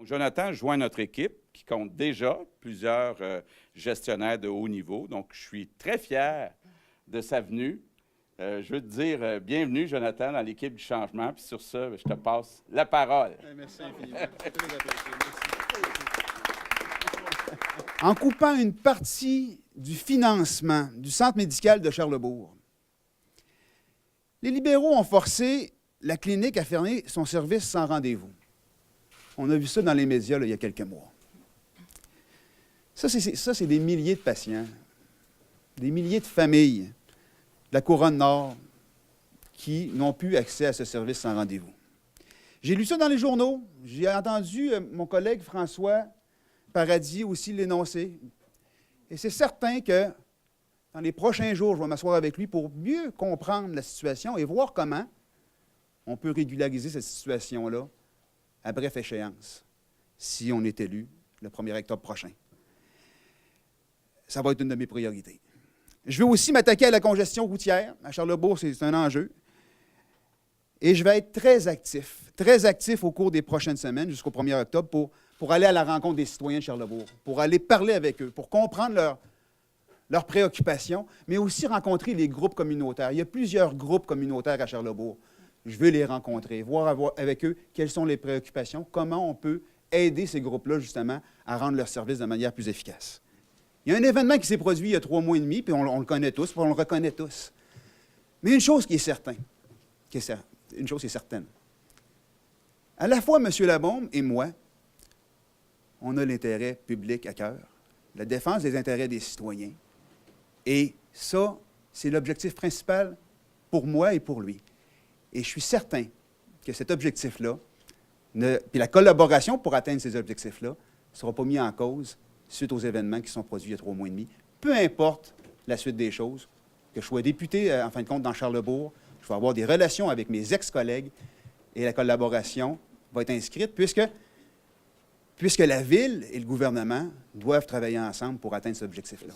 Jonathan joint notre équipe qui compte déjà plusieurs gestionnaires de haut niveau. Donc, je suis très fier de sa venue. Je veux te dire bienvenue, Jonathan, dans l'équipe du changement. Puis sur ça, je te passe la parole. Merci infiniment. Très apprécié. Merci. En coupant une partie du financement du centre médical de Charlesbourg, les libéraux ont forcé la clinique à fermer son service sans rendez-vous. On a vu ça dans les médias là, il y a quelques mois. Ça, c'est des milliers de patients, des milliers de familles de la Couronne Nord qui n'ont plus accès à ce service sans rendez-vous. J'ai lu ça dans les journaux. J'ai entendu mon collègue François Paradis aussi l'énoncer. Et c'est certain que dans les prochains jours, je vais m'asseoir avec lui pour mieux comprendre la situation et voir comment on peut régulariser cette situation-là à bref échéance, si on est élu le 1er octobre prochain. Ça va être une de mes priorités. Je veux aussi m'attaquer à la congestion routière. À Charlesbourg, c'est un enjeu. Et je vais être très actif au cours des prochaines semaines, jusqu'au 1er octobre, pour aller à la rencontre des citoyens de Charlesbourg, pour aller parler avec eux, pour comprendre leurs préoccupations, mais aussi rencontrer les groupes communautaires. Il y a plusieurs groupes communautaires à Charlesbourg. Je veux les rencontrer, voir avec eux quelles sont les préoccupations, comment on peut aider ces groupes-là, justement, à rendre leur service de manière plus efficace. Il y a un événement qui s'est produit il y a 3 mois et demi, puis on le connaît tous, puis on le reconnaît tous. Mais une chose qui est certaine, une chose est certaine. À la fois, M. Labaume et moi, on a l'intérêt public à cœur, la défense des intérêts des citoyens. Et ça, c'est l'objectif principal pour moi et pour lui. Et je suis certain que cet objectif-là, puis la collaboration pour atteindre ces objectifs-là, ne sera pas mis en cause suite aux événements qui sont produits il y a 3 mois et demi. Peu importe la suite des choses, que je sois député, en fin de compte, dans Charlesbourg, je vais avoir des relations avec mes ex-collègues et la collaboration va être inscrite puisque la Ville et le gouvernement doivent travailler ensemble pour atteindre cet objectif-là.